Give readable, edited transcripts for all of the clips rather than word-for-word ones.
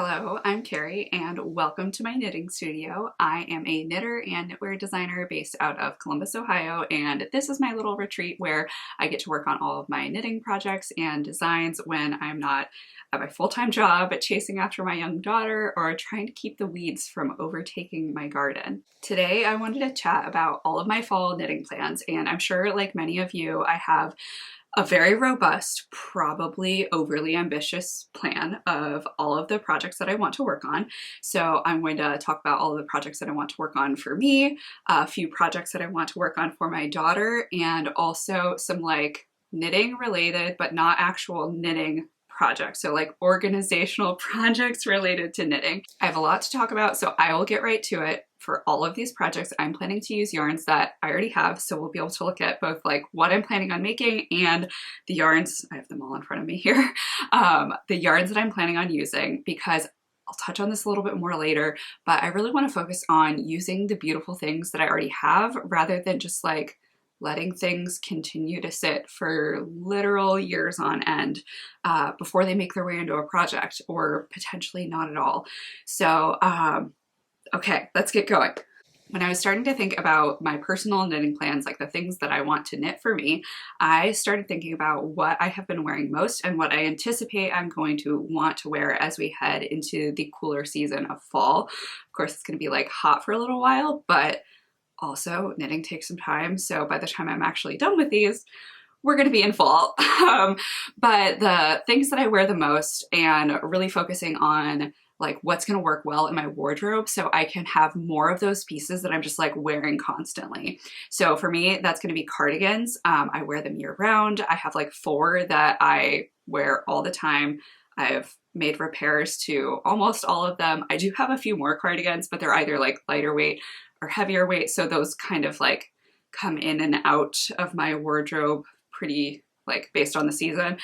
Hello, I'm Carrie and welcome to my knitting studio. I am a knitter and knitwear designer based out of Columbus, Ohio, and this is my little retreat where I get to work on all of my knitting projects and designs when I'm not at my full-time job chasing after my young daughter or trying to keep the weeds from overtaking my garden. Today I wanted to chat about all of my fall knitting plans, and I'm sure like many of you, I have a very robust, probably overly ambitious plan of all of the projects that I want to work on. So I'm going to talk about all of the projects that I want to work on for me, a few projects that I want to work on for my daughter, and also some like knitting related, but not actual knitting projects. So like organizational projects related to knitting. I have a lot to talk about, so I will get right to it. For all of these projects, I'm planning to use yarns that I already have, so we'll be able to look at both like what I'm planning on making and the yarns, I have them all in front of me here, the yarns that I'm planning on using, because I'll touch on this a little bit more later, but I really want to focus on using the beautiful things that I already have rather than just like letting things continue to sit for literal years on end before they make their way into a project, or potentially not at all. So okay, let's get going. When I was starting to think about my personal knitting plans, like the things that I want to knit for me, I started thinking about what I have been wearing most and what I anticipate I'm going to want to wear as we head into the cooler season of fall. Of course, it's going to be like hot for a little while, but also knitting takes some time. So by the time I'm actually done with these, we're going to be in fall. But the things that I wear the most, and really focusing on like what's going to work well in my wardrobe so I can have more of those pieces that I'm just like wearing constantly. So for me, that's going to be cardigans. I wear them year round. I have like 4 that I wear all the time. I've made repairs to almost all of them. I do have a few more cardigans, but they're either like lighter weight or heavier weight. So those kind of like come in and out of my wardrobe pretty like based on the season.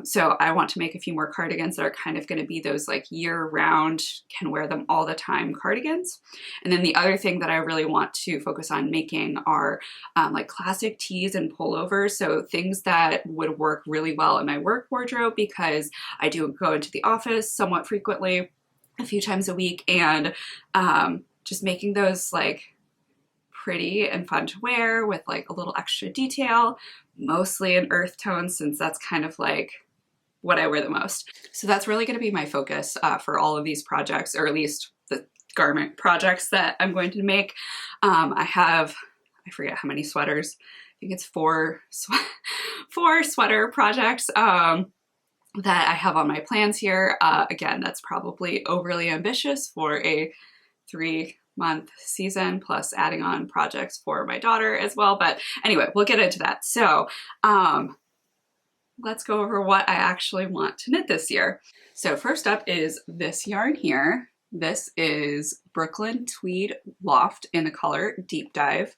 So I want to make a few more cardigans that are kind of going to be those like year-round, can wear them all the time cardigans. And then the other thing that I really want to focus on making are like classic tees and pullovers. So things that would work really well in my work wardrobe, because I do go into the office somewhat frequently, a few times a week, and just making those like pretty and fun to wear with like a little extra detail, mostly in earth tones, since that's kind of like what I wear the most. So that's really going to be my focus for all of these projects, or at least the garment projects that I'm going to make. I forget how many sweaters. I think it's 4 sweater projects that I have on my plans here. Again, that's probably overly ambitious for a 3-month season, plus adding on projects for my daughter as well. But anyway, we'll get into that. So let's go over what I actually want to knit this year. So first up is this yarn here. This is Brooklyn Tweed Loft in the color Deep Dive,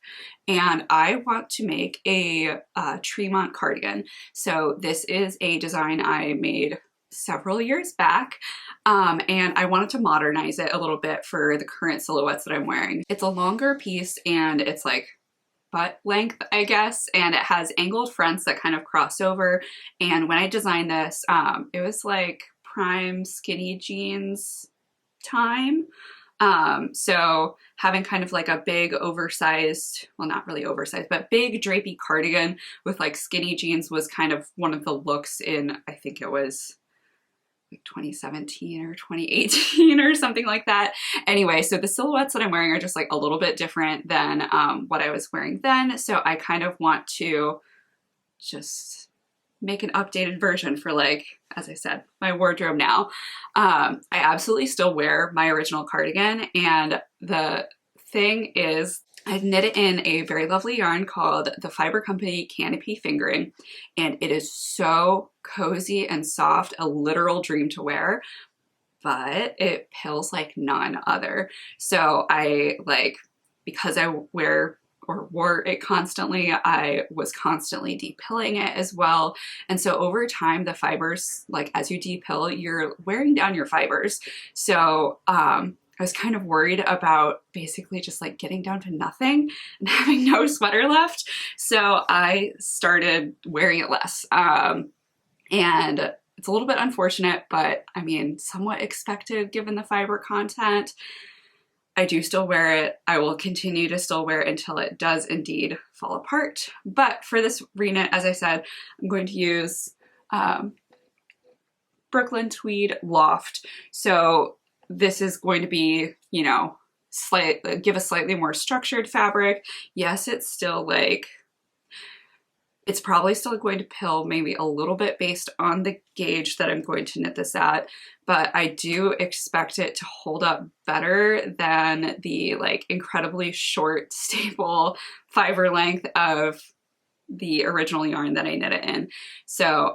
and I want to make a Tremont cardigan. So this is a design I made several years back, and I wanted to modernize it a little bit for the current silhouettes that I'm wearing. It's a longer piece and it's like butt length, I guess, and it has angled fronts that kind of cross over. And when I designed this, it was like prime skinny jeans time. So having kind of like a big oversized, well, not really oversized, but big drapey cardigan with like skinny jeans was kind of one of the looks in, I think it was like 2017 or 2018 or something like that. Anyway, so the silhouettes that I'm wearing are just like a little bit different than what I was wearing then. So I kind of want to just make an updated version for, like, as I said, my wardrobe now. I absolutely still wear my original cardigan, and the thing is, I've knit it in a very lovely yarn called the Fiber Company Canopy Fingering, and it is so cozy and soft, a literal dream to wear, but it pills like none other. So I like, because I wear or wore it constantly, I was constantly depilling it as well. And so over time, the fibers, like as you depill, you're wearing down your fibers. So I was kind of worried about basically just like getting down to nothing and having no sweater left. So I started wearing it less. And it's a little bit unfortunate, but I mean, somewhat expected given the fiber content. I do still wear it. I will continue to still wear it until it does indeed fall apart. But for this reknit, as I said, I'm going to use Brooklyn Tweed Loft. So this is going to be, you know, give a slightly more structured fabric. Yes, it's still like, it's probably still going to pill maybe a little bit based on the gauge that I'm going to knit this at, but I do expect it to hold up better than the like incredibly short staple fiber length of the original yarn that I knit it in. So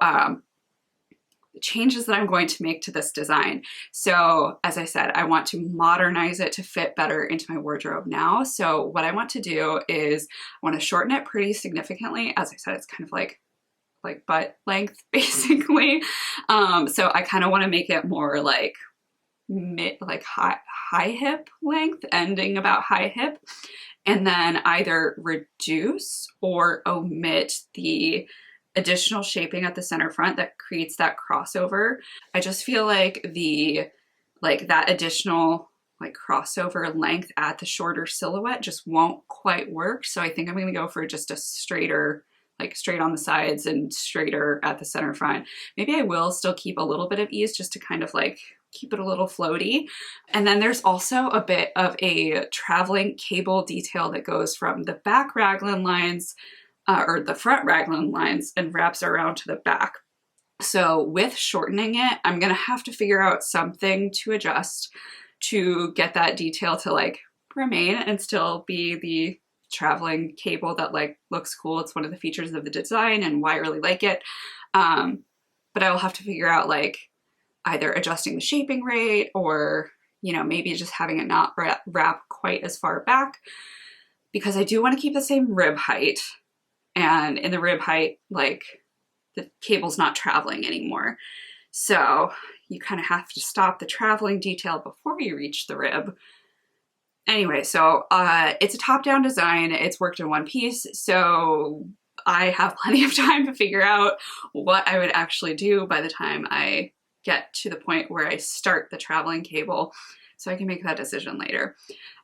changes that I'm going to make to this design. So as I said, I want to modernize it to fit better into my wardrobe now. So what I want to do is I want to shorten it pretty significantly. As I said, it's kind of like butt length basically. So I kind of want to make it more like high hip length, ending about high hip, and then either reduce or omit the additional shaping at the center front that creates that crossover. I just feel like that additional like crossover length at the shorter silhouette just won't quite work. So I think I'm going to go for just a straighter, like straight on the sides and straighter at the center front. Maybe I will still keep a little bit of ease just to kind of like keep it a little floaty. And then there's also a bit of a traveling cable detail that goes from the back raglan lines or the front raglan lines and wraps around to the back. So with shortening it, I'm gonna have to figure out something to adjust to get that detail to like remain and still be the traveling cable that like looks cool. It's one of the features of the design and why I really like it. But I will have to figure out like either adjusting the shaping rate or, you know, maybe just having it not wrap quite as far back, because I do want to keep the same rib height. And in the rib height, like the cable's not traveling anymore. So you kind of have to stop the traveling detail before you reach the rib. Anyway, so it's a top-down design. It's worked in one piece. So I have plenty of time to figure out what I would actually do by the time I get to the point where I start the traveling cable. So I can make that decision later.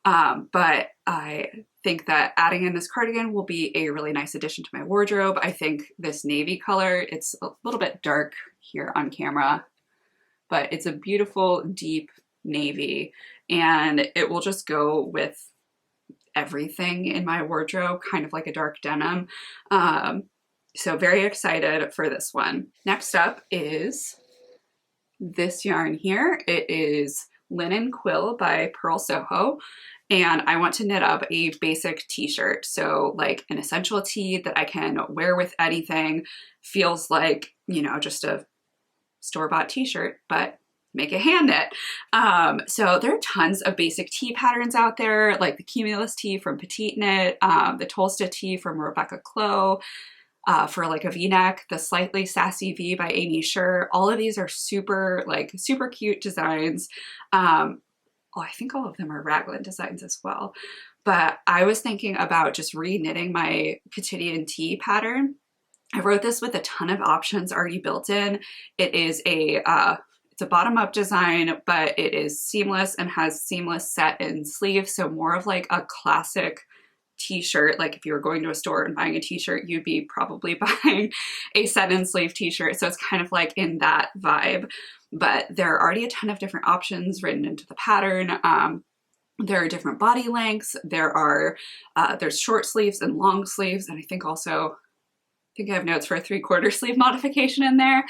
But I think that adding in this cardigan will be a really nice addition to my wardrobe. I think this navy color, it's a little bit dark here on camera, but it's a beautiful deep navy and it will just go with everything in my wardrobe, kind of like a dark denim. So very excited for this one. Next up is this yarn here. It is Linen Quill by Purl Soho, and I want to knit up a basic t-shirt. So like an essential tee that I can wear with anything, feels like, you know, just a store-bought t-shirt, but make it hand knit. So there are tons of basic tee patterns out there, like the Cumulus Tee from PetiteKnit, the Tolsta Tee from Rebecca Clow, for like a v-neck, the Slightly Sassy V by Aimee Sher. All of these are super cute designs. I think all of them are raglan designs as well. But I was thinking about just re-knitting my Quotidian tee pattern. I wrote this with a ton of options already built in. It is it's a bottom-up design, but it is seamless and has seamless set in sleeves. So more of like a classic t-shirt. Like if you were going to a store and buying a t-shirt, you'd be probably buying a set-in sleeve t-shirt. So it's kind of like in that vibe, but there are already a ton of different options written into the pattern. There are different body lengths. There's short sleeves and long sleeves. And I think I have notes for a 3/4 sleeve modification in there.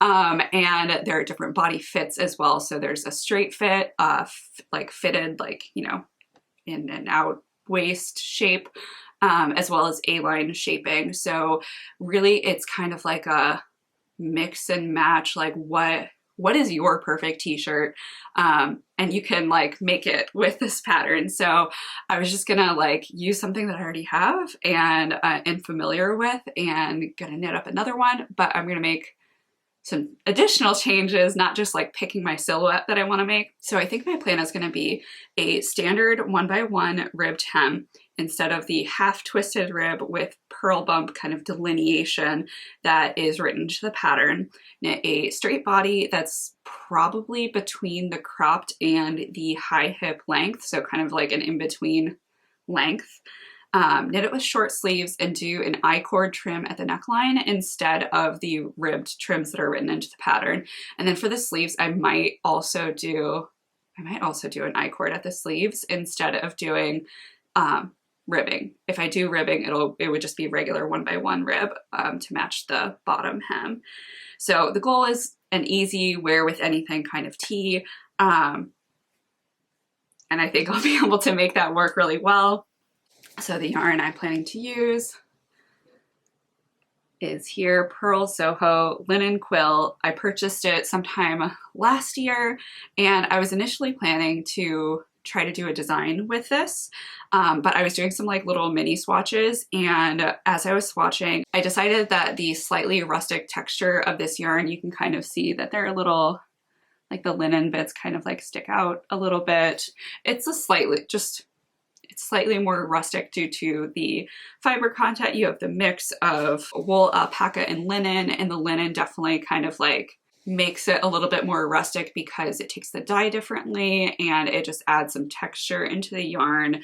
And there are different body fits as well. So there's a straight fit, like fitted, like, you know, in and out waist shape, as well as A-line shaping. So really it's kind of like a mix and match, like what is your perfect t-shirt? And you can like make it with this pattern. So I was just gonna like use something that I already have and am familiar with and gonna knit up another one, but I'm gonna make some additional changes, not just like picking my silhouette that I want to make. So I think my plan is going to be a standard 1x1 ribbed hem instead of the half twisted rib with purl bump kind of delineation that is written into the pattern, knit a straight body that's probably between the cropped and the high hip length, so kind of like an in-between length. Knit it with short sleeves and do an I-cord trim at the neckline instead of the ribbed trims that are written into the pattern. And then for the sleeves, I might also do an I-cord at the sleeves instead of doing ribbing. If I do ribbing, it would just be regular 1x1 rib to match the bottom hem. So the goal is an easy wear with anything kind of tee. And I think I'll be able to make that work really well. So the yarn I'm planning to use is here, Purl Soho Linen Quill. I purchased it sometime last year, and I was initially planning to try to do a design with this, but I was doing some like little mini swatches, and as I was swatching, I decided that the slightly rustic texture of this yarn, you can kind of see that they're a little, like the linen bits kind of like stick out a little bit. It's slightly more rustic due to the fiber content. You have the mix of wool, alpaca, and the linen definitely kind of like makes it a little bit more rustic because it takes the dye differently and it just adds some texture into the yarn.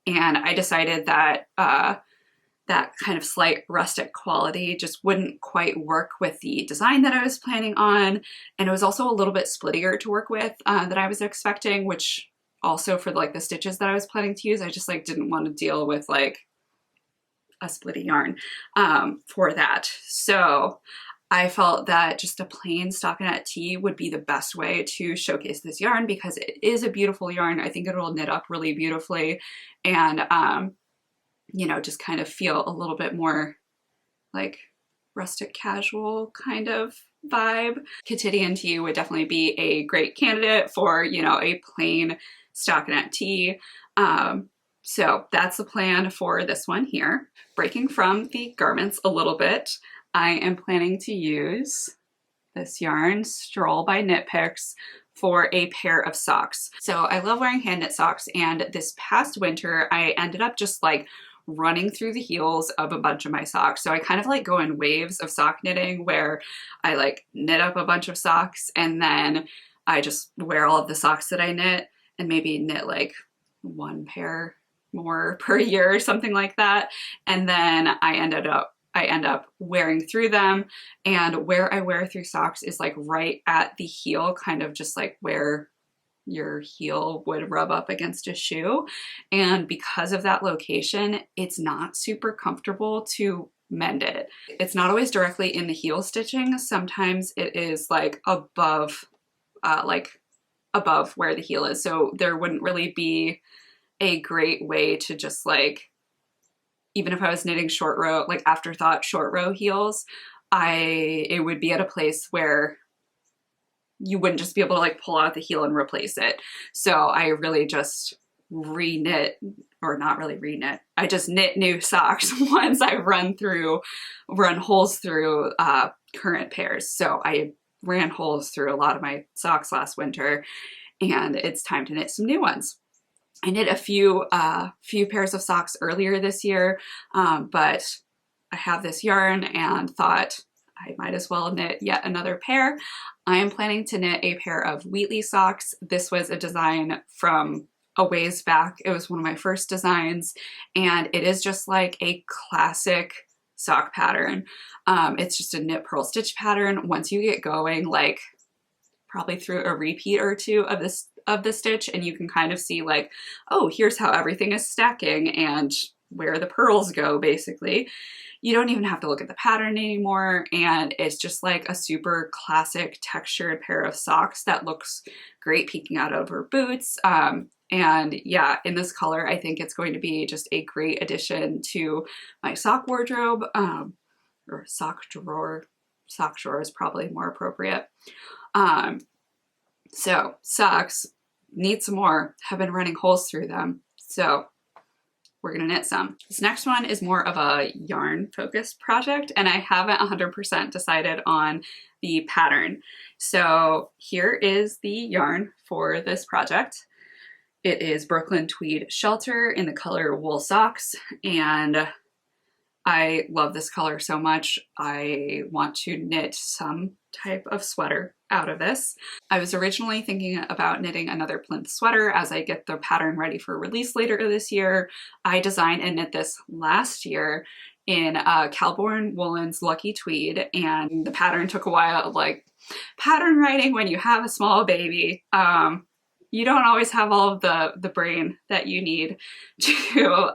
And I decided that that kind of slight rustic quality just wouldn't quite work with the design that I was planning on. And it was also a little bit splittier to work with than I was expecting, which also for like the stitches that I was planning to use, I just like didn't want to deal with like a splitty yarn for that. So I felt that just a plain stockinette tee would be the best way to showcase this yarn because it is a beautiful yarn. I think it'll knit up really beautifully and, you know, just kind of feel a little bit more like rustic casual kind of vibe. Quotidian tee would definitely be a great candidate for, you know, a plain stockinette tee. So that's the plan for this one here. Breaking from the garments a little bit, I am planning to use this yarn, Stroll by Knit Picks, for a pair of socks. So I love wearing hand knit socks, and this past winter I ended up just like running through the heels of a bunch of my socks. So I kind of like go in waves of sock knitting where I like knit up a bunch of socks and then I just wear all of the socks that I knit and maybe knit like one pair more per year or something like that. And then I end up wearing through them, and where I wear through socks is like right at the heel, kind of just like where your heel would rub up against a shoe. And because of that location, it's not super comfortable to mend it. It's not always directly in the heel stitching. Sometimes it is like above where the heel is. So there wouldn't really be a great way to just like, even if I was knitting short row, like afterthought short row heels, it would be at a place where you wouldn't just be able to like pull out the heel and replace it. So I really just re-knit, or not really re-knit, I just knit new socks once I run holes through current pairs. So I ran holes through a lot of my socks last winter, and it's time to knit some new ones. I knit a few pairs of socks earlier this year, but I have this yarn and thought I might as well knit yet another pair. I am planning to knit a pair of Wheatley socks. This was a design from a ways back. It was one of my first designs, and it is just like a classic sock pattern. It's just a knit purl stitch pattern. Once you get going, like probably through a repeat or two of the stitch, and you can kind of see like, oh, here's how everything is stacking and where the purls go, basically. You don't even have to look at the pattern anymore, and it's just like a super classic textured pair of socks that looks great peeking out over boots. And yeah, in this color, I think it's going to be just a great addition to my sock wardrobe, or sock drawer. Sock drawer is probably more appropriate. So socks, need some more, have been running holes through them. So we're gonna knit some. This next one is more of a yarn focused project, and I haven't 100% decided on the pattern. So here is the yarn for this project. It is Brooklyn Tweed Shelter in the color Wool Socks, and I love this color so much. I want to knit some type of sweater out of this. I was originally thinking about knitting another plinth sweater as I get the pattern ready for release later this year. I designed and knit this last year in Calborn Woolen's Lucky Tweed, and the pattern took a while. Like, pattern writing when you have a small baby, you don't always have all of the brain that you need to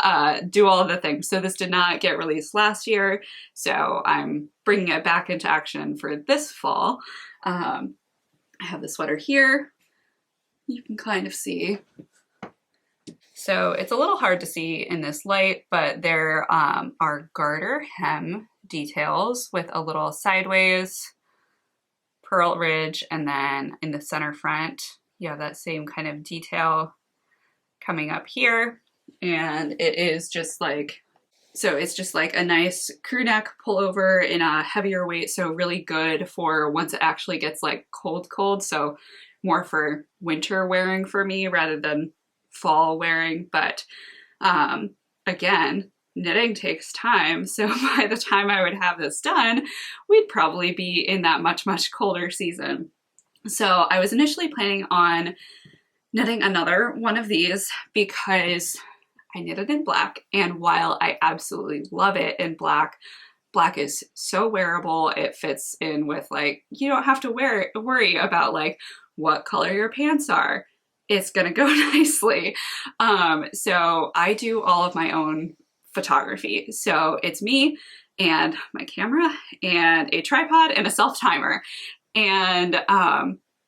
do all of the things. So this did not get released last year, so I'm bringing it back into action for this fall. I have the sweater here. You can kind of see. So it's a little hard to see in this light, but there are garter hem details with a little sideways purl ridge, and then in the center front, you have that same kind of detail coming up here. And it is just like, so it's just like a nice crew neck pullover in a heavier weight. So really good for once it actually gets like cold. So more for winter wearing for me rather than fall wearing. But again, knitting takes time. So by the time I would have this done, we'd probably be in that much colder season. So I was initially planning on knitting another one of these because I knit it in black, and while I absolutely love it in black, black is so wearable. It fits in with, like, you don't have to worry about like what color your pants are. It's gonna go nicely. So I do all of my own photography. So it's me and my camera and a tripod and a self-timer. And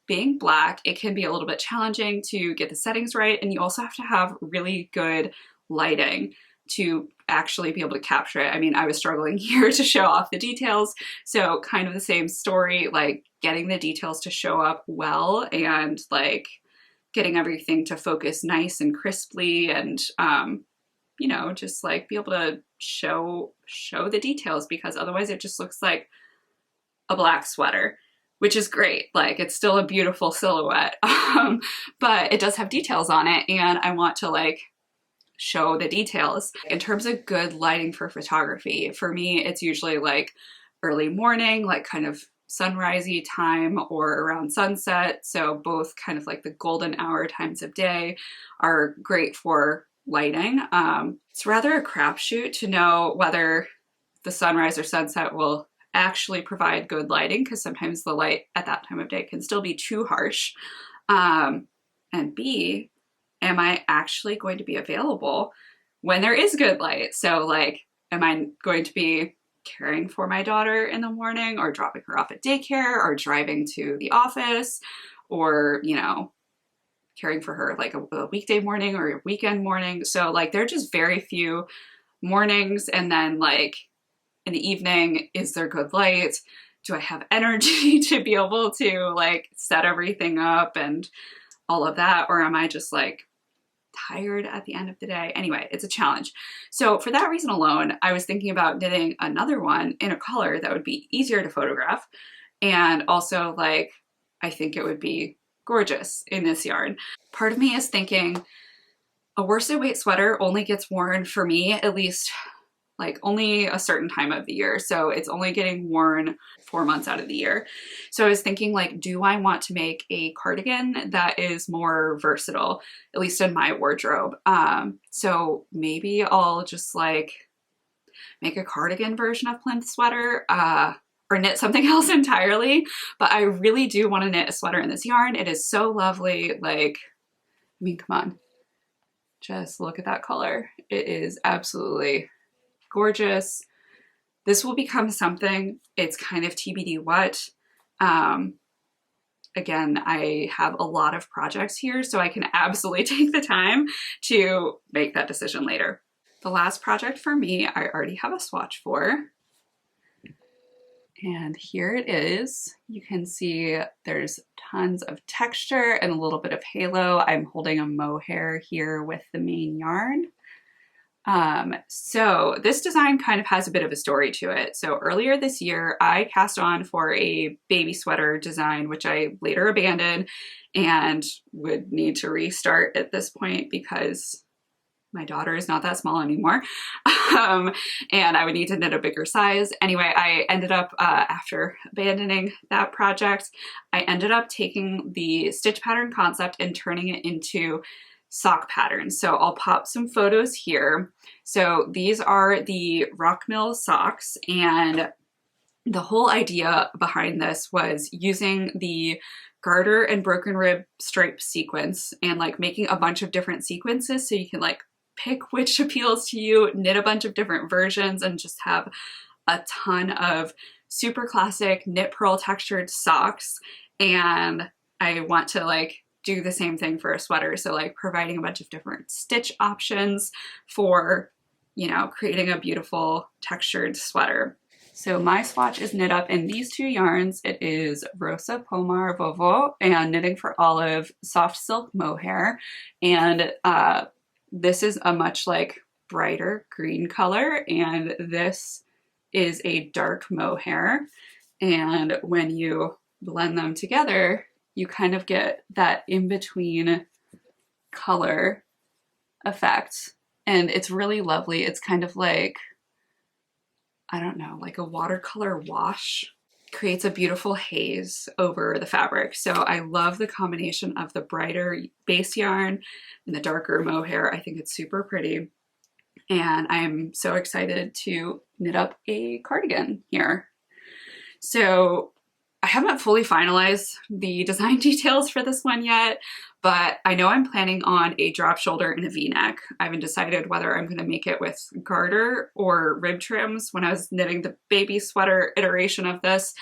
being black, it can be a little bit challenging to get the settings right, and you also have to have really good lighting to actually be able to capture it. I mean, I was struggling here to show off the details, so kind of the same story, like getting the details to show up well and like getting everything to focus nice and crisply, and you know, just like be able to show the details, because otherwise it just looks like a black sweater, which is great. Like, it's still a beautiful silhouette, but it does have details on it, and I want to like show the details. In terms of good lighting for photography, for me, it's usually like early morning, like kind of sunrisey time, or around sunset. So both kind of like the golden hour times of day are great for lighting. It's rather a crapshoot to know whether the sunrise or sunset will actually provide good lighting, because sometimes the light at that time of day can still be too harsh. And B, am I actually going to be available when there is good light? So like, am I going to be caring for my daughter in the morning, or dropping her off at daycare, or driving to the office, or, you know, caring for her like a weekday morning or a weekend morning? So like, there are just very few mornings. And then like in the evening, is there good light? Do I have energy to be able to like set everything up and all of that? Or am I just like tired at the end of the day? Anyway, it's a challenge. So for that reason alone, I was thinking about knitting another one in a color that would be easier to photograph. And also, like, I think it would be gorgeous in this yarn. Part of me is thinking a worsted weight sweater only gets worn, for me at least, like only a certain time of the year. So it's only getting worn 4 months out of the year. So I was thinking, like, do I want to make a cardigan that is more versatile, at least in my wardrobe? So maybe I'll just like make a cardigan version of plinth sweater, or knit something else entirely. But I really do want to knit a sweater in this yarn. It is so lovely. Like, I mean, come on, just look at that color. It is absolutely gorgeous. This will become something. It's kind of TBD what. Again, I have a lot of projects here, so I can absolutely take the time to make that decision later. The last project for me, I already have a swatch for. And here it is. You can see there's tons of texture and a little bit of halo. I'm holding a mohair here with the main yarn. So this design kind of has a bit of a story to it. So earlier this year, I cast on for a baby sweater design, which I later abandoned and would need to restart at this point because my daughter is not that small anymore. And I would need to knit a bigger size. Anyway, I ended up, after abandoning that project, I ended up taking the stitch pattern concept and turning it into sock patterns. So I'll pop some photos here. So these are the Rock Mill socks, and the whole idea behind this was using the garter and broken rib stripe sequence and like making a bunch of different sequences so you can like pick which appeals to you, knit a bunch of different versions, and just have a ton of super classic knit purl textured socks. And I want to like do the same thing for a sweater. So like providing a bunch of different stitch options for, you know, creating a beautiful textured sweater. So my swatch is knit up in these two yarns. It is Rosa Pomar Vovo and Knitting for Olive Soft Silk Mohair. And this is a much like brighter green color, and this is a dark mohair. And when you blend them together, you kind of get that in-between color effect. And it's really lovely. It's kind of like, I don't know, like a watercolor wash. Creates a beautiful haze over the fabric. So I love the combination of the brighter base yarn and the darker mohair. I think it's super pretty. And I'm so excited to knit up a cardigan here. So I haven't fully finalized the design details for this one yet, but I know I'm planning on a drop shoulder and a V-neck. I haven't decided whether I'm going to make it with garter or rib trims. When I was knitting the baby sweater iteration of this,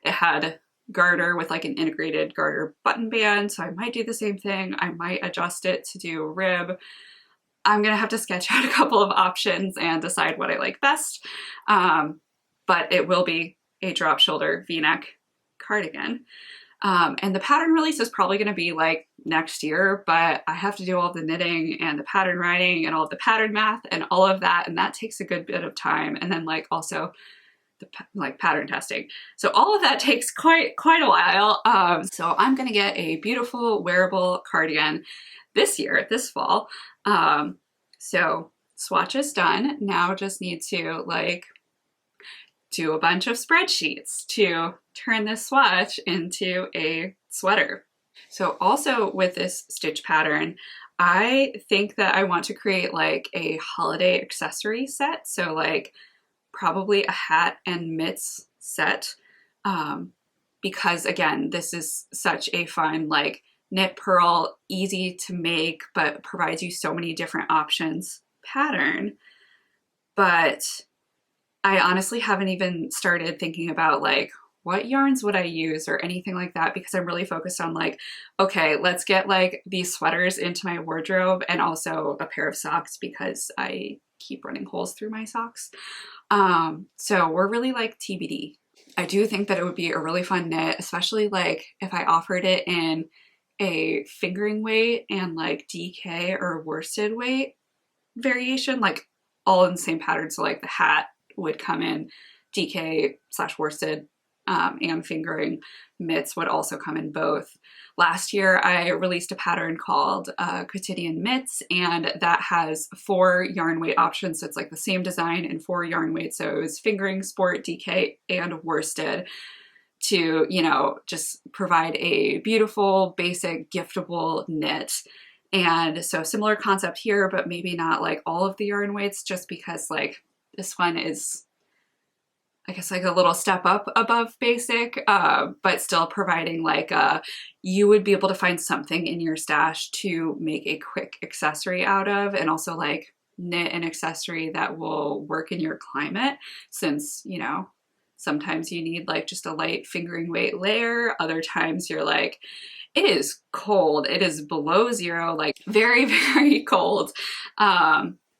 it had garter with like an integrated garter button band, so I might do the same thing. I might adjust it to do rib. I'm going to have to sketch out a couple of options and decide what I like best, but it will be a drop shoulder V-neck cardigan. And the pattern release is probably going to be like next year, but I have to do all the knitting and the pattern writing and all the pattern math and all of that, and that takes a good bit of time. And then like also the like pattern testing. So all of that takes quite a while. So I'm going to get a beautiful wearable cardigan this year, this fall. So swatch is done. Now just need to like do a bunch of spreadsheets to turn this swatch into a sweater. So also with this stitch pattern, I think that I want to create like a holiday accessory set. So like probably a hat and mitts set, because again, this is such a fun like knit purl, easy to make, but provides you so many different options pattern. But I honestly haven't even started thinking about like what yarns would I use or anything like that, because I'm really focused on like, okay, let's get like these sweaters into my wardrobe and also a pair of socks because I keep running holes through my socks. So we're really like TBD. I do think that it would be a really fun knit, especially like if I offered it in a fingering weight and like DK or worsted weight variation, like all in the same pattern. So like the hat would come in DK/worsted, and fingering mitts would also come in both. Last year I released a pattern called Quotidian mitts, and that has 4 yarn weight options. So it's like the same design and 4 yarn weights. So it was fingering, sport, DK, and worsted to, you know, just provide a beautiful, basic, giftable knit. And so similar concept here, but maybe not like all of the yarn weights, just because like this one is, I guess, like a little step up above basic, but still providing like you would be able to find something in your stash to make a quick accessory out of, and also like knit an accessory that will work in your climate, since, you know, sometimes you need like just a light fingering weight layer. Other times you're like, it is cold. It is below 0, like very, very cold.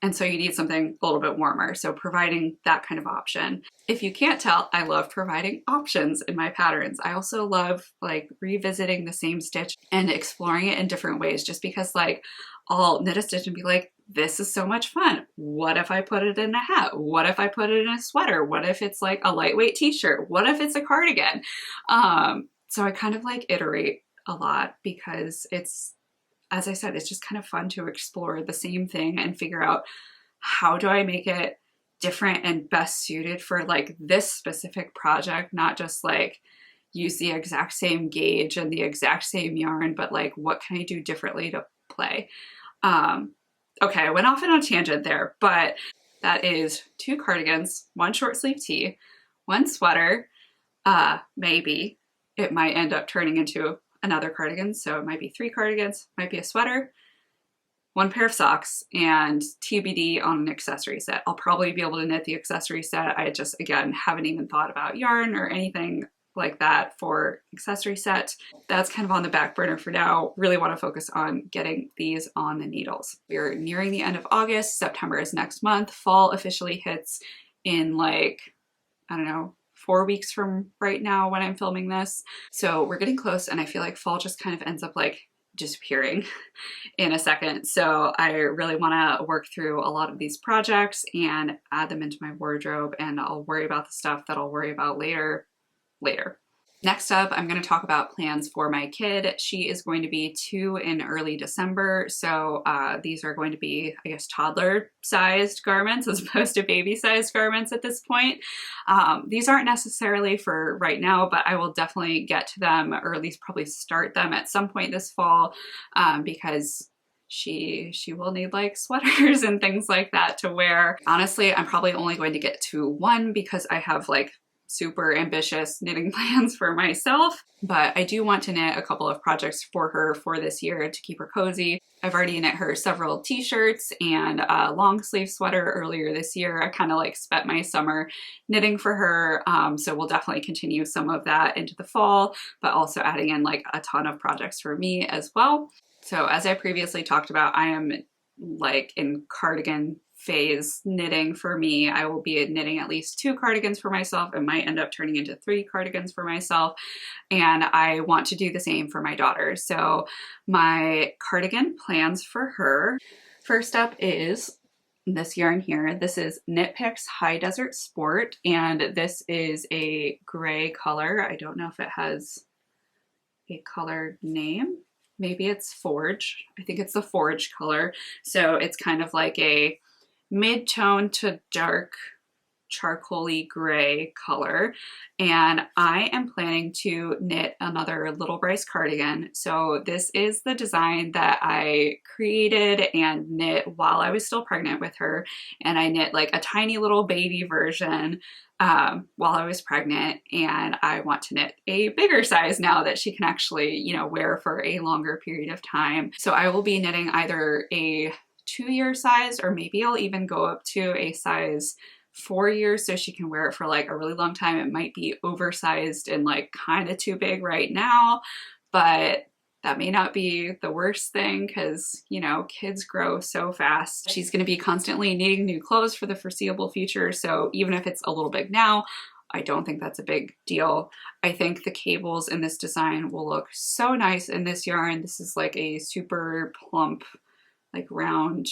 And so you need something a little bit warmer. So providing that kind of option. If you can't tell, I love providing options in my patterns. I also love like revisiting the same stitch and exploring it in different ways, just because like I'll knit a stitch and be like, this is so much fun. What if I put it in a hat? What if I put it in a sweater? What if it's like a lightweight t-shirt? What if it's a cardigan? So I kind of like iterate a lot because it's, as I said, it's just kind of fun to explore the same thing and figure out how do I make it different and best suited for like this specific project, not just like use the exact same gauge and the exact same yarn, but like what can I do differently to play? Okay, I went off on a tangent there, but that is 2 cardigans, 1 short sleeve tee, 1 sweater, maybe. It might end up turning into another cardigan, so it might be 3 cardigans, might be a sweater, 1 pair of socks, and TBD on an accessory set. I'll probably be able to knit the accessory set. I just, again, haven't even thought about yarn or anything like that for accessory set. That's kind of on the back burner for now. Really want to focus on getting these on the needles. We're nearing the end of August. September is next month. Fall officially hits in like, I don't know, 4 weeks from right now when I'm filming this. So we're getting close, and I feel like fall just kind of ends up like disappearing in a second. So I really want to work through a lot of these projects and add them into my wardrobe, and I'll worry about the stuff that I'll worry about later. Next up, I'm going to talk about plans for my kid. She is going to be 2 in early December, so these are going to be, I guess, toddler-sized garments as opposed to baby-sized garments at this point. These aren't necessarily for right now, but I will definitely get to them, or at least probably start them at some point this fall, because she will need like sweaters and things like that to wear. Honestly, I'm probably only going to get to 1 because I have like super ambitious knitting plans for myself, but I do want to knit a couple of projects for her for this year to keep her cozy. I've already knit her several t-shirts and a long sleeve sweater earlier this year. I kind of like spent my summer knitting for her, so we'll definitely continue some of that into the fall, but also adding in like a ton of projects for me as well. So as I previously talked about, I am like in cardigan phase knitting for me. I will be knitting at least 2 cardigans for myself. It might end up turning into 3 cardigans for myself. And I want to do the same for my daughter. So my cardigan plans for her. First up is this yarn here. This is Knit Picks High Desert Sport, and this is a gray color. I don't know if it has a color name. Maybe it's Forge. I think it's the Forge color. So it's kind of like a mid-tone to dark charcoaly gray color, and I am planning to knit another Little Bryce cardigan. So this is the design that I created and knit while I was still pregnant with her, and I knit like a tiny little baby version while I was pregnant, and I want to knit a bigger size now that she can actually, you know, wear for a longer period of time. So I will be knitting either a 2-year size, or maybe I'll even go up to a size 4 years so she can wear it for like a really long time. It might be oversized and like kind of too big right now, but that may not be the worst thing because, you know, kids grow so fast. She's going to be constantly needing new clothes for the foreseeable future. So even if it's a little big now, I don't think that's a big deal. I think the cables in this design will look so nice in this yarn. This is like a super plump, like round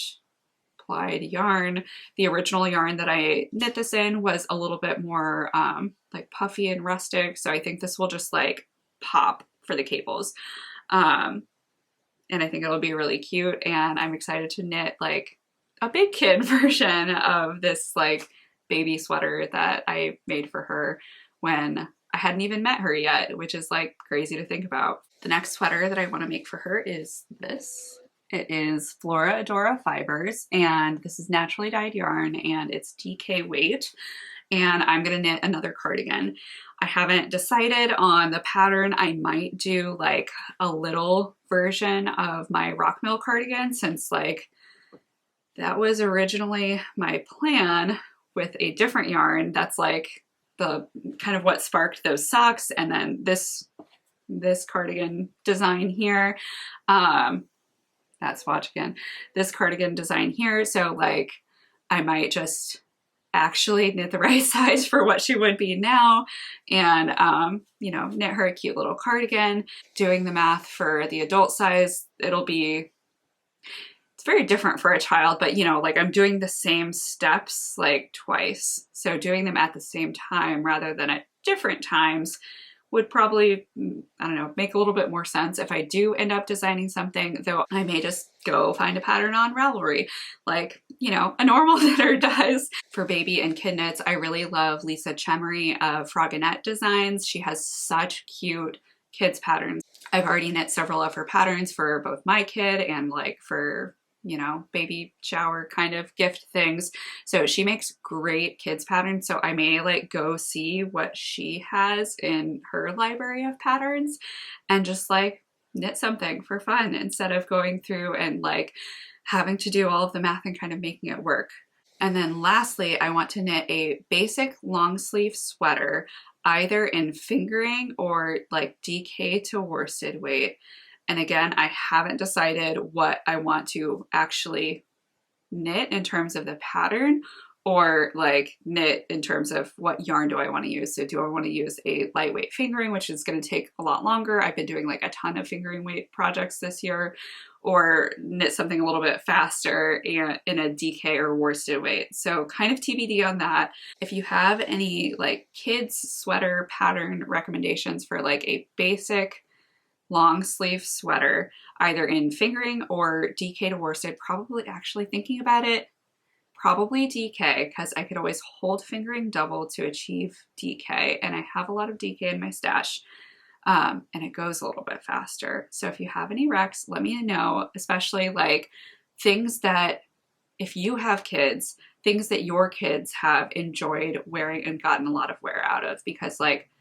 plied yarn. The original yarn that I knit this in was a little bit more like puffy and rustic, so I think this will just like pop for the cables. And I think it'll be really cute, and I'm excited to knit like a big kid version of this like baby sweater that I made for her when I hadn't even met her yet, which is like crazy to think about. The next sweater that I want to make for her is this. It is Flora Adora Fibers, and this is naturally dyed yarn, and it's DK weight, and I'm gonna knit another cardigan. I haven't decided on the pattern. I might do like a little version of my rock mill cardigan, since like that was originally my plan with a different yarn. That's like the kind of what sparked those socks, and then this cardigan design here. That swatch again, this cardigan design here. So like I might just actually knit the right size for what she would be now, and you know, knit her a cute little cardigan. Doing the math for the adult size, it'll be it's very different for a child, but you know, like I'm doing the same steps like twice. So doing them at the same time rather than at different times would probably, I don't know, make a little bit more sense if I do end up designing something, though I may just go find a pattern on Ravelry, like, you know, a normal knitter does. For baby and kid knits, I really love Lisa Chemery of Frogginette Designs. She has such cute kids patterns. I've already knit several of her patterns for both my kid and like for, you know, baby shower kind of gift things. So she makes great kids patterns. So I may like go see what she has in her library of patterns and just like knit something for fun instead of going through and like having to do all of the math and kind of making it work. And then lastly, I want to knit a basic long sleeve sweater, either in fingering or like DK to worsted weight. And again, I haven't decided what I want to actually knit in terms of the pattern or like knit in terms of what yarn do I want to use. So do I want to use a lightweight fingering, which is going to take a lot longer. I've been doing like a ton of fingering weight projects this year, or knit something a little bit faster and in a DK or worsted weight. So kind of TBD on that. If you have any like kids sweater pattern recommendations for like a basic long sleeve sweater, either in fingering or DK to worsted, probably actually thinking about it, probably DK, because I could always hold fingering double to achieve DK, and I have a lot of DK in my stash, and it goes a little bit faster. So if you have any recs, let me know, especially like things that, if you have kids, things that your kids have enjoyed wearing and gotten a lot of wear out of, because like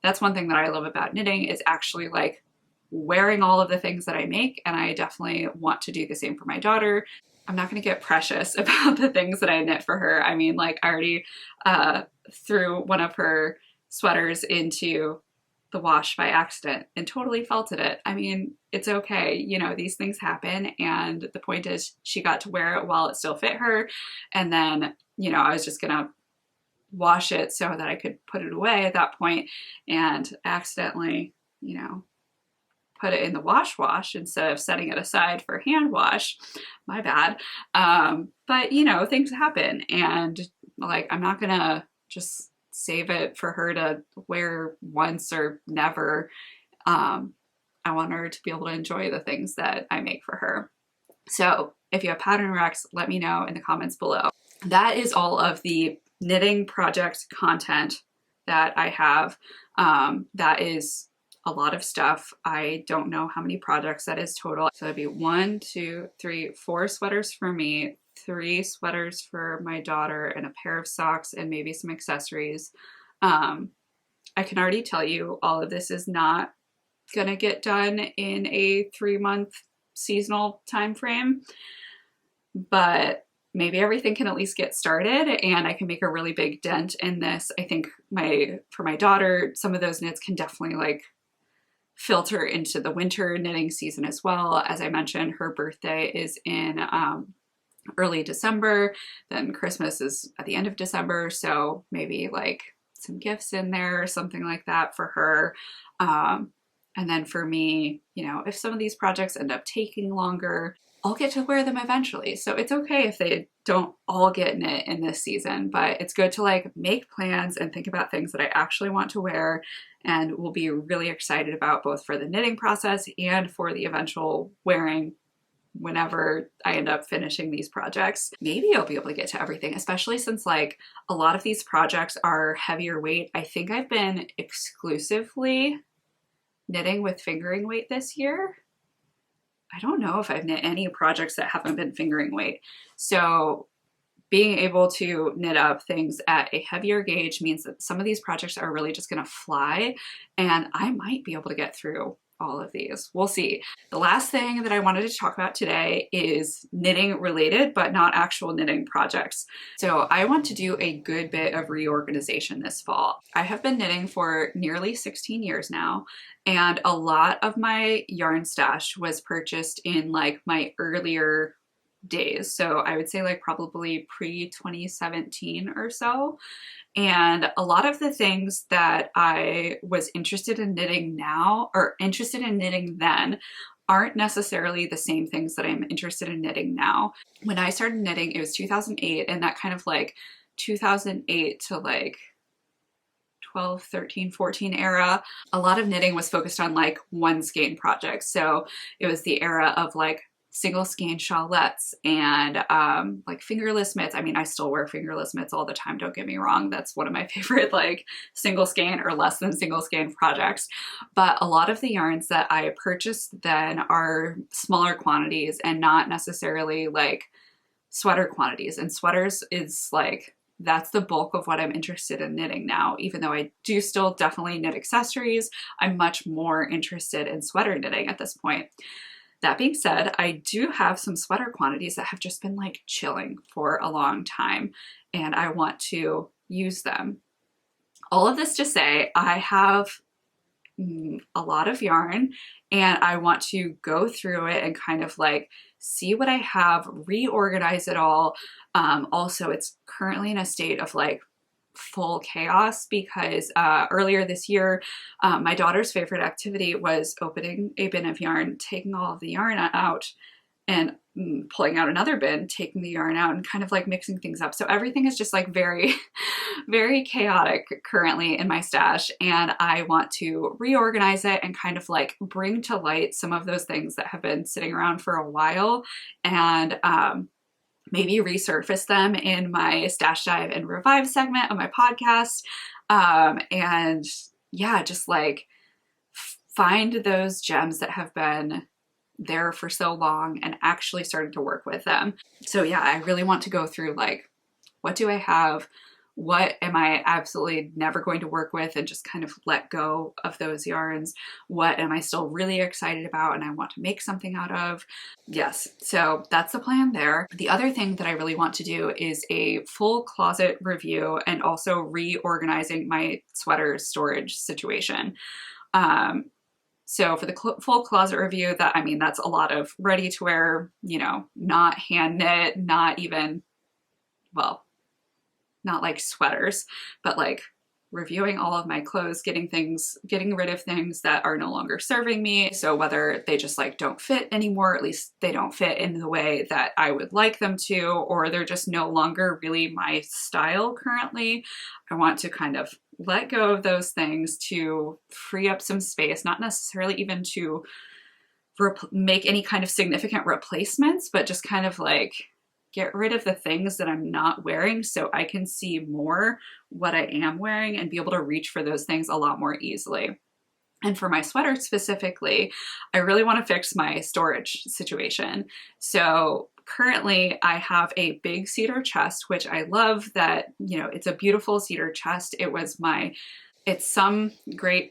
that's one thing that I love about knitting is actually like wearing all of the things that I make, and I definitely want to do the same for my daughter. I'm not going to get precious about the things that I knit for her. I mean, like I already threw one of her sweaters into the wash by accident and totally felted it. I mean, it's okay. You know, these things happen, and the point is she got to wear it while it still fit her. And then, you know, I was just going to wash it so that I could put it away at that point, and accidentally, you know, put it in the wash instead of setting it aside for hand wash. My bad. But you know, things happen, and like I'm not gonna just save it for her to wear once or never. I want her to be able to enjoy the things that I make for her. So if you have pattern recs, let me know in the comments below. That is all of the knitting project content that I have. That is a lot of stuff. I don't know how many projects that is total. So that'd be 1, 2, 3, 4 sweaters for me, 3 sweaters for my daughter, and a pair of socks and maybe some accessories. I can already tell you all of this is not gonna get done in a 3-month seasonal time frame, but maybe everything can at least get started and I can make a really big dent in this. I think for my daughter, some of those knits can definitely like filter into the winter knitting season as well. As I mentioned, her birthday is in early December, then Christmas is at the end of December, so maybe like some gifts in there or something like that for her. And then for me, you know, if some of these projects end up taking longer, I'll get to wear them eventually. So it's okay if they don't all get knit in this season, but it's good to like make plans and think about things that I actually want to wear and will be really excited about, both for the knitting process and for the eventual wearing whenever I end up finishing these projects. Maybe I'll be able to get to everything, especially since like a lot of these projects are heavier weight. I think I've been exclusively knitting with fingering weight this year. I don't know if I've knit any projects that haven't been fingering weight. So being able to knit up things at a heavier gauge means that some of these projects are really just gonna fly, and I might be able to get through all of these. We'll see. The last thing that I wanted to talk about today is knitting related, but not actual knitting projects. So I want to do a good bit of reorganization this fall. I have been knitting for nearly 16 years now, and a lot of my yarn stash was purchased in like my earlier days. So I would say like probably pre-2017 or so. And a lot of the things that I was interested in knitting now, or interested in knitting then, aren't necessarily the same things that I'm interested in knitting now. When I started knitting, it was 2008, and that kind of like 2008 to like 12, 13, 14 era, a lot of knitting was focused on like one skein projects. So it was the era of like single skein shawlettes and like fingerless mitts. I mean, I still wear fingerless mitts all the time, don't get me wrong. That's one of my favorite like single skein or less than single skein projects. But a lot of the yarns that I purchased then are smaller quantities and not necessarily like sweater quantities. And sweaters is like, that's the bulk of what I'm interested in knitting now. Even though I do still definitely knit accessories, I'm much more interested in sweater knitting at this point. That being said, I do have some sweater quantities that have just been like chilling for a long time, and I want to use them. All of this to say, I have a lot of yarn, and I want to go through it and kind of like see what I have, reorganize it all. Also, it's currently in a state of like full chaos because earlier this year, my daughter's favorite activity was opening a bin of yarn, taking all of the yarn out, and pulling out another bin, taking the yarn out, and kind of like mixing things up. So everything is just like very, very chaotic currently in my stash, and I want to reorganize it and kind of like bring to light some of those things that have been sitting around for a while, and maybe resurface them in my Stash Dive and Revive segment of my podcast. And yeah, just like find those gems that have been there for so long and actually started to work with them. So yeah, I really want to go through like, what do I have? What am I absolutely never going to work with and just kind of let go of those yarns? What am I still really excited about and I want to make something out of? Yes, so that's the plan there. The other thing that I really want to do is a full closet review and also reorganizing my sweater storage situation. So for the full closet review, that, I mean, that's a lot of ready to wear, you know, not hand knit, not even, well, not like sweaters, but like reviewing all of my clothes, getting rid of things that are no longer serving me. So whether they just like don't fit anymore, at least they don't fit in the way that I would like them to, or they're just no longer really my style currently, I want to kind of let go of those things to free up some space, not necessarily even to make any kind of significant replacements, but just kind of like get rid of the things that I'm not wearing so I can see more what I am wearing and be able to reach for those things a lot more easily. And for my sweater specifically, I really want to fix my storage situation. So currently I have a big cedar chest, which I love that, you know, it's a beautiful cedar chest. It's some great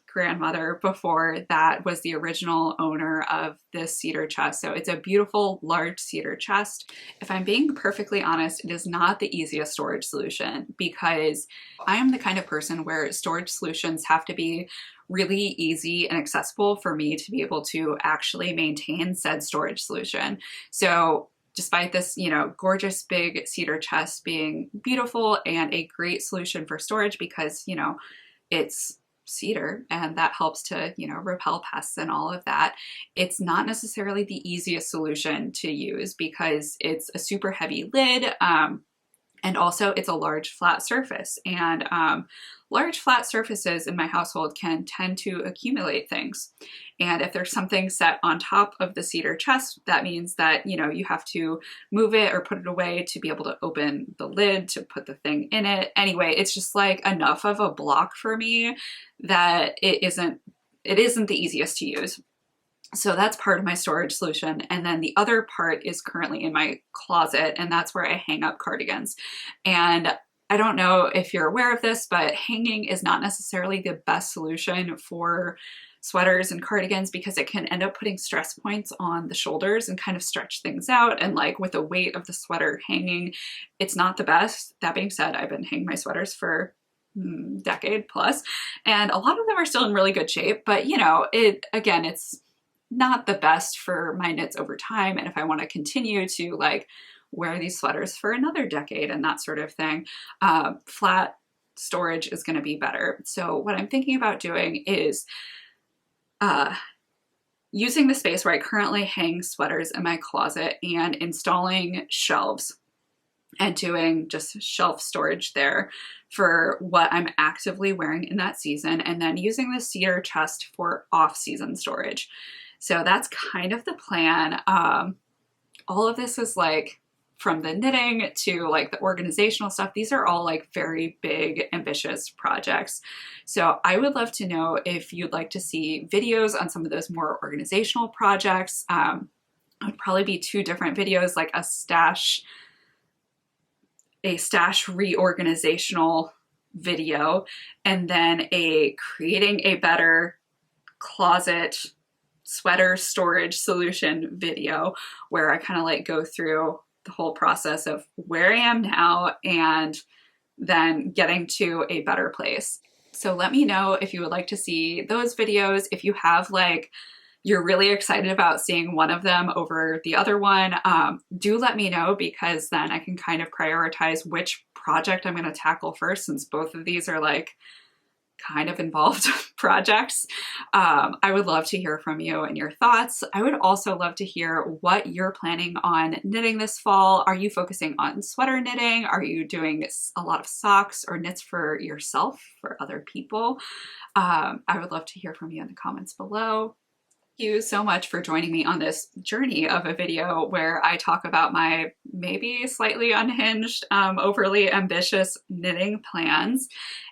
grandmother before that was the original owner of this cedar chest. So it's a beautiful large cedar chest. If I'm being perfectly honest, it is not the easiest storage solution because I am the kind of person where storage solutions have to be really easy and accessible for me to be able to actually maintain said storage solution. So despite this, you know, gorgeous big cedar chest being beautiful and a great solution for storage because, you know, it's cedar and that helps to, you know, repel pests and all of that, it's not necessarily the easiest solution to use because it's a super heavy lid. And also it's a large flat surface, and large flat surfaces in my household can tend to accumulate things. And if there's something set on top of the cedar chest, that means that, you know, you have to move it or put it away to be able to open the lid to put the thing in it. Anyway, it's just like enough of a block for me that it isn't the easiest to use. So that's part of my storage solution. And then the other part is currently in my closet, and that's where I hang up cardigans. And I don't know if you're aware of this, but hanging is not necessarily the best solution for sweaters and cardigans because it can end up putting stress points on the shoulders and kind of stretch things out. And like with the weight of the sweater hanging, it's not the best. That being said, I've been hanging my sweaters for decade plus, and a lot of them are still in really good shape, but you know, it's not the best for my knits over time. And if I want to continue to like wear these sweaters for another decade and that sort of thing, flat storage is going to be better. So what I'm thinking about doing is using the space where I currently hang sweaters in my closet and installing shelves and doing just shelf storage there for what I'm actively wearing in that season, and then using the cedar chest for off-season storage. So that's kind of the plan. All of this is like, from the knitting to like the organizational stuff, these are all like very big, ambitious projects. So I would love to know if you'd like to see videos on some of those more organizational projects. It would probably be 2 different videos, like a stash reorganizational video, and then a creating a better closet sweater storage solution video, where I kind of like go through the whole process of where I am now and then getting to a better place. So let me know if you would like to see those videos. If you have like, you're really excited about seeing one of them over the other one, do let me know, because then I can kind of prioritize which project I'm going to tackle first, since both of these are like kind of involved projects. I would love to hear from you and your thoughts. I would also love to hear what you're planning on knitting this fall. Are you focusing on sweater knitting? Are you doing a lot of socks or knits for yourself, for other people? I would love to hear from you in the comments below. Thank you so much for joining me on this journey of a video where I talk about my maybe slightly unhinged, overly ambitious knitting plans,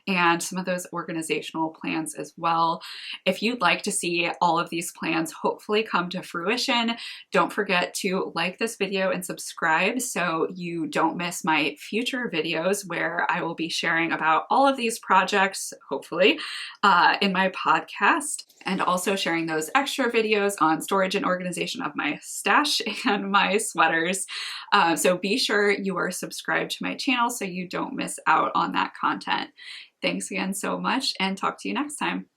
and some of those organizational plans as well. If you'd like to see all of these plans hopefully come to fruition, don't forget to like this video and subscribe so you don't miss my future videos, where I will be sharing about all of these projects, hopefully, in my podcast, and also sharing those extra videos on storage and organization of my stash and my sweaters. So be sure you are subscribed to my channel so you don't miss out on that content. Thanks again so much, and talk to you next time.